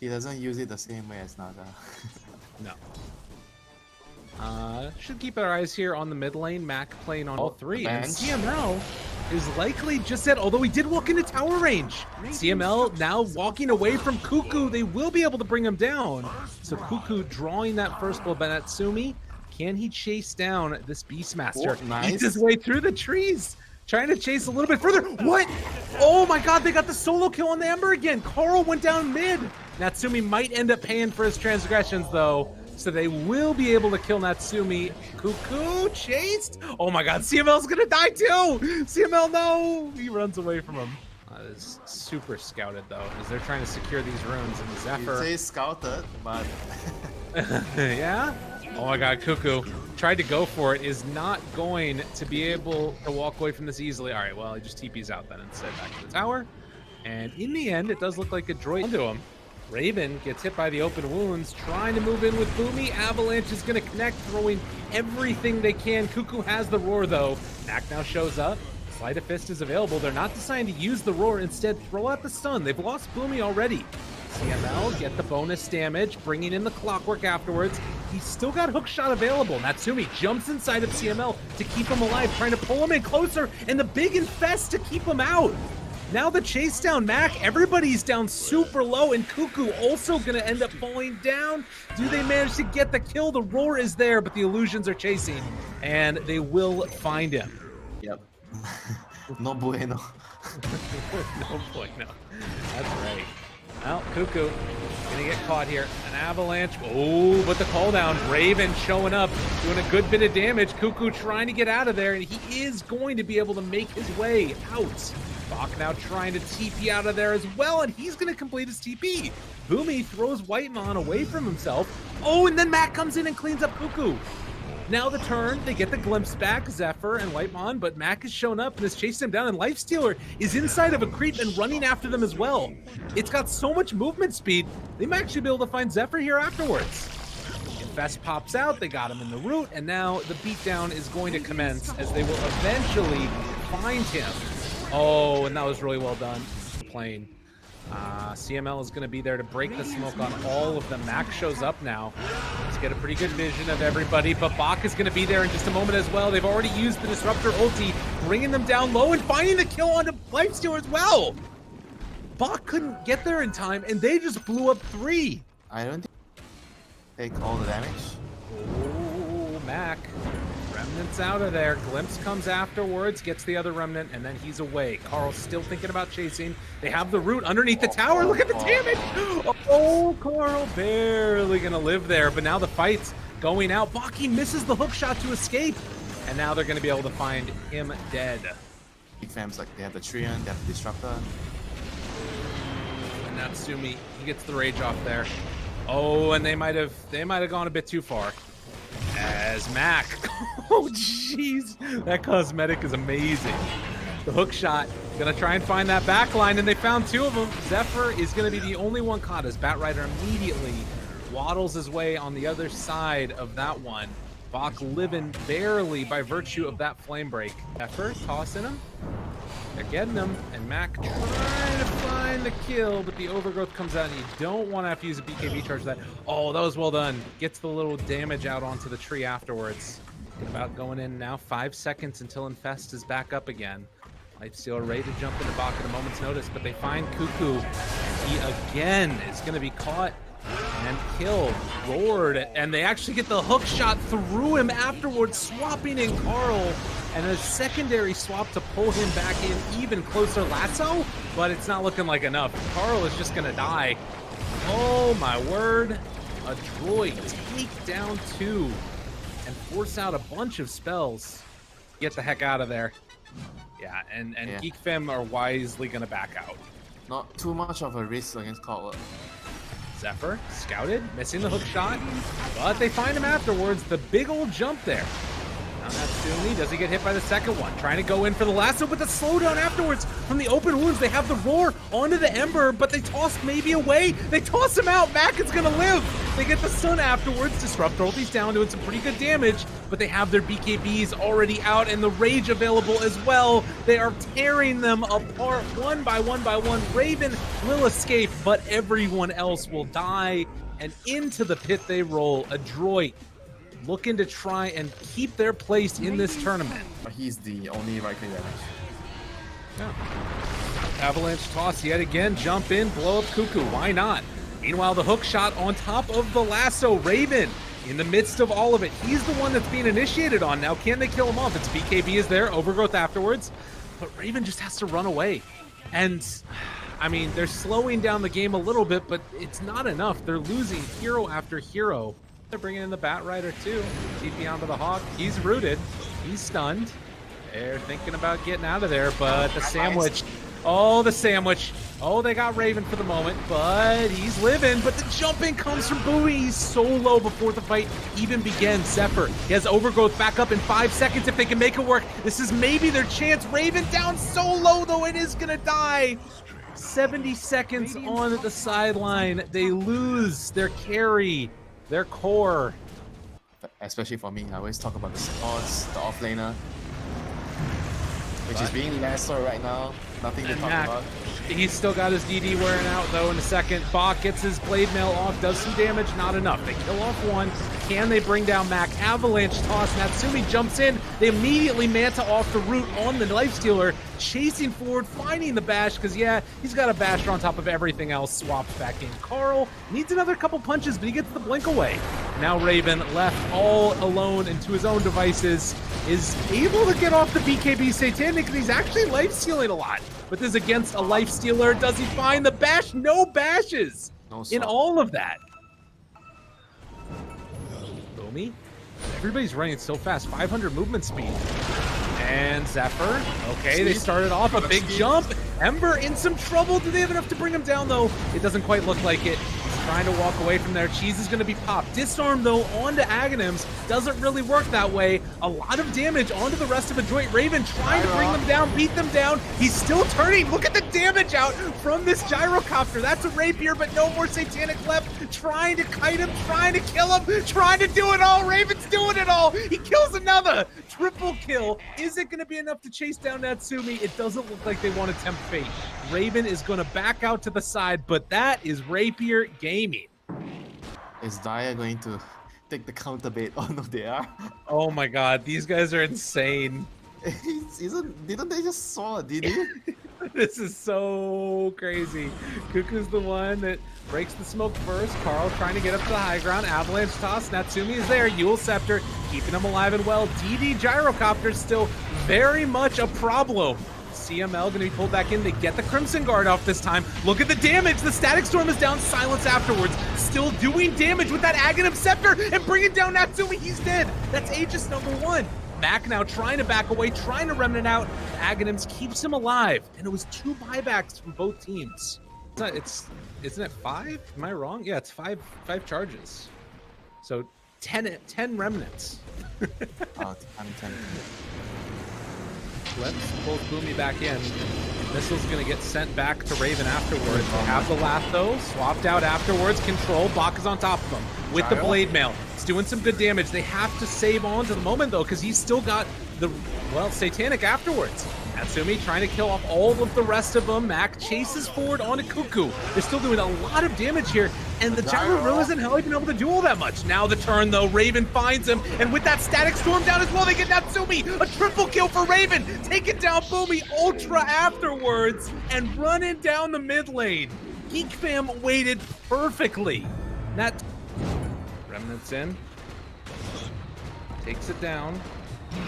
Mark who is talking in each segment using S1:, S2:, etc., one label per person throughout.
S1: He doesn't use it the same way as Nada.
S2: No. Should keep our eyes here on the mid lane. Mac playing on all three. And CML is likely just dead, although he did walk into tower range. CML now walking away from Cuckoo. They will be able to bring him down. So Cuckoo drawing that first blow by Natsumi. Can he chase down this Beastmaster?
S1: Oh, nice.
S2: Eats his way through the trees. Trying to chase a little bit further. What? Oh my god, they got the solo kill on the Ember again. Carl went down mid. Natsumi might end up paying for his transgressions though. So they will be able to kill Natsumi. Cuckoo chased. Oh my god, CML's gonna die too. CML, no. He runs away from him. That is super scouted though, as they're trying to secure these runes. And Zephyr.
S1: You'd say scouted, but...
S2: Yeah? Oh my god, Cuckoo tried to go for it, is not going to be able to walk away from this easily. All right, well, he just TPs out then instead back to the tower. And in the end, it does look like Adroit into him. Raven gets hit by the open wounds, trying to move in with Boomy. Avalanche is going to connect, throwing everything they can. Cuckoo has the roar, though. Knack now shows up. Sleight of Fist is available. They're not deciding to use the roar. Instead, throw out the stun. They've lost Boomy already. CML get the bonus damage, bringing in the clockwork afterwards. He's still got hookshot available. Natsumi jumps inside of CML to keep him alive, trying to pull him in closer, and the big infest to keep him out. Now the chase down Mac, everybody's down super low, and Cuckoo also gonna end up falling down. Do they manage to get the kill? The roar is there, but the illusions are chasing, and they will find him.
S1: Yep. No bueno.
S2: No bueno. That's right. Well, Cuckoo gonna get caught here. An avalanche. Oh, but the call down. Raven showing up, doing a good bit of damage. Cuckoo trying to get out of there, and he is going to be able to make his way out. Bach now trying to TP out of there as well, and he's going to complete his TP. Boomy throws Whitemon away from himself. Oh, and then Mac comes in and cleans up Cuckoo. Now the turn, they get the glimpse back, Zephyr and Whitemon, but Mac has shown up and has chased him down, and Lifestealer is inside of a creep and running after them as well. It's got so much movement speed, they might actually be able to find Zephyr here afterwards. Infest pops out, they got him in the root, and now the beatdown is going to commence as they will eventually find him. Oh, and that was really well done. Playing. CML is going to be there to break the smoke on all of them. Mac shows up now. Let's get a pretty good vision of everybody, but Bach is going to be there in just a moment as well. They've already used the Disruptor ulti, bringing them down low and finding the kill onto Lifestealer as well. Bach couldn't get there in time, and they just blew up 3.
S1: I don't think take all the damage.
S2: Oh, Mac. Remnant's out of there. Glimpse comes afterwards, gets the other Remnant, and then he's away. Carl's still thinking about chasing. They have the root underneath the tower. Look at the damage. Oh, Carl barely going to live there, but now the fight's going out. Baki misses the hook shot to escape, and now they're going to be able to find him dead.
S1: Big fams, like, they have the Trion, they have the Disruptor.
S2: And Natsumi, he gets the rage off there. Oh, and they might have gone a bit too far. As Mac, oh jeez, that cosmetic is amazing. The hook shot, gonna try and find that back line, and they found 2 of them. Zephyr is gonna be the only one caught as Batrider immediately waddles his way on the other side of that one. Bach living barely by virtue of that flame break. Zephyr tossing him. They're getting him, and Mac trying to find the kill, but the overgrowth comes out, and you don't want to have to use a BKB charge for that. Oh, that was well done. Gets the little damage out onto the tree afterwards. About going in now, 5 seconds until Infest is back up again. Lifestealer ready to jump into Bach at a moment's notice, but they find Cuckoo. He again is going to be caught and killed, roared, and they actually get the hook shot through him afterwards, swapping in Carl, and a secondary swap to pull him back in even closer. Lasso, but it's not looking like enough. Carl is just gonna die. Oh my word. Adroit take down 2 and force out a bunch of spells. Get the heck out of there. Yeah, and Geek Fem are wisely gonna back out.
S1: Not too much of a risk against Carl.
S2: Zephyr, scouted, missing the hook shot, but they find him afterwards. The big old jump there. Now Natsumi, does he get hit by the second one? Trying to go in for the lasso, but the slowdown afterwards from the open wounds. They have the roar onto the Ember, but they toss maybe away. They toss him out. Mac is gonna live. They get the stun afterwards. Disrupt ulti's down, doing some pretty good damage, but they have their BKBs already out and the rage available as well. They are tearing them apart one by one by one. Raven will escape, but everyone else will die. And into the pit they roll. Adroit looking to try and keep their place in this tournament.
S1: He's the only right click damage.
S2: Yeah. Avalanche toss yet again. Jump in, blow up Cuckoo. Why not? Meanwhile, the hook shot on top of the lasso. Raven in the midst of all of it. He's the one that's being initiated on now. Can they kill him off? It's BKB is there. Overgrowth afterwards. But Raven just has to run away. And, I mean, they're slowing down the game a little bit, but it's not enough. They're losing hero after hero. They're bringing in the Bat Rider, too. TP onto the Hawk. He's rooted. He's stunned. They're thinking about getting out of there, but the sandwich. Oh, the sandwich. Oh, they got Raven for the moment, but he's living. But the jumping comes from Bowie. He's so low before the fight even begins. Zephyr, he has Overgrowth back up in 5 seconds if they can make it work. This is maybe their chance. Raven down so low, though, it is going to die. 70 seconds on the sideline. They lose their carry, their core.
S1: Especially for me, I always talk about the supports, the offlaner, which is being lesser right now. Nothing to talk about.
S2: He's still got his DD wearing out, though, in a second. Bach gets his blade mail off, does some damage, not enough. They kill off one. Can they bring down Mac? Avalanche toss. Natsumi jumps in. They immediately Manta off the root on the Lifestealer, chasing forward, finding the bash, because, yeah, he's got a basher on top of everything else. Swapped back in. Carl needs another couple punches, but he gets the blink away. Now Raven, left all alone into his own devices, is able to get off the BKB Satanic, and he's actually life-stealing a lot. But this is against a Lifestealer. Does he find the bash? No bashes in all of that. Boomy. Everybody's running so fast. 500 movement speed. And Zephyr. Okay, they started off a big jump. Ember in some trouble. Do they have enough to bring him down, though? It doesn't quite look like it. He's trying to walk away from there. Cheese is going to be popped. Disarm, though, onto Aghanims. Doesn't really work that way. A lot of damage onto the rest of Adroit. Raven trying to bring them down, beat them down. He's still turning. Look at the damage out from this gyrocopter. That's a rapier, but no more Satanic left. Trying to kite him, trying to kill him, trying to do it all. Raven's doing it all. He kills another. Triple kill. Is it going to be enough to chase down Natsumi? It doesn't look like they want to tempt fate. Raven is going to back out to the side, but that is Rapier Gaming.
S1: Is Daya going to take the counter bait? Oh no, they are.
S2: Oh my god, these guys are insane.
S1: Didn't they just saw it, did he?
S2: This is so crazy. Cuckoo's the one that breaks the smoke first. Carl trying to get up to the high ground. Avalanche toss. Natsumi is there. Yule Scepter keeping him alive and well. DD Gyrocopter still very much a problem. CML going to be pulled back in. They get the Crimson Guard off this time. Look at the damage. The Static Storm is down. Silence afterwards. Still doing damage with that Aghanim Scepter and bringing down Natsumi. He's dead. That's Aegis #1. Mac now trying to back away, trying to remnant out. Aghanims keeps him alive. And it was 2 buybacks from both teams. Isn't it 5? Am I wrong? Yeah, it's 5 charges. So 10 remnants.
S1: Oh, 10.
S2: Let's pull Boomy back in. Missile's going to get sent back to Raven afterwards. They have the Latho swapped out afterwards. Control. Bach is on top of him with the Blade Mail. It's doing some good damage. They have to save on to the moment, though, because he's still got the, well, Satanic afterwards. Natsumi trying to kill off all of the rest of them. Mac chases forward onto Cuckoo. They're still doing a lot of damage here, and the Gyro really isn't even able to do all that much. Now the turn, though, Raven finds him, and with that Static Storm down as well, they get Natsumi. A triple kill for Raven. Taking down Boomy Ultra afterwards, and running down the mid lane. Geek Fam waited perfectly. That Remnants in. Takes it down.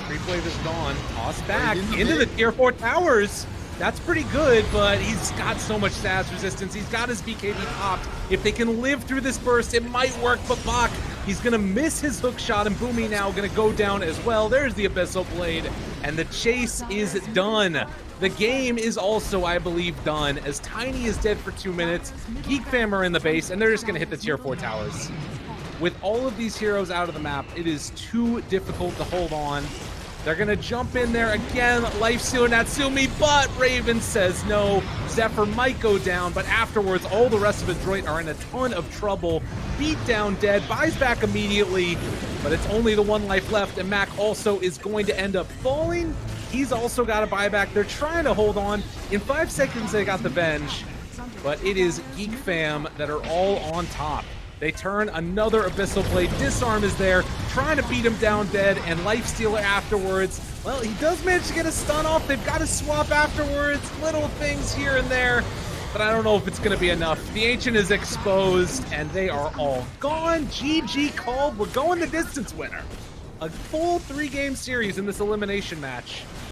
S2: Creep Wave is gone. Toss back into the tier 4 towers. That's pretty good, but he's got so much stats resistance. He's got his BKB popped. If they can live through this burst, it might work, but Bach, he's going to miss his hook shot, and Boomy now going to go down as well. There's the Abyssal Blade, and the chase is done. The game is also, I believe, done, as Tiny is dead for 2 minutes. Geek Fam are in the base, and they're just going to hit the tier 4 towers. With all of these heroes out of the map, it is too difficult to hold on. They're going to jump in there again. Lifestealer Natsumi, but Raven says no. Zephyr might go down, but afterwards, all the rest of Adroit are in a ton of trouble. Beat down dead, buys back immediately, but it's only the 1 life left, and Mac also is going to end up falling. He's also got a buyback. They're trying to hold on. In 5 seconds, they got the Venge. but it is Geek fam that are all on top. They turn another Abyssal Blade. Disarm is there, trying to beat him down dead, and Lifestealer afterwards. Well, he does manage to get a stun off. They've got to swap afterwards. Little things here and there, but I don't know if it's going to be enough. The Ancient is exposed, and they are all gone. GG called. We're going the distance, winner. A full 3-game series in this elimination match.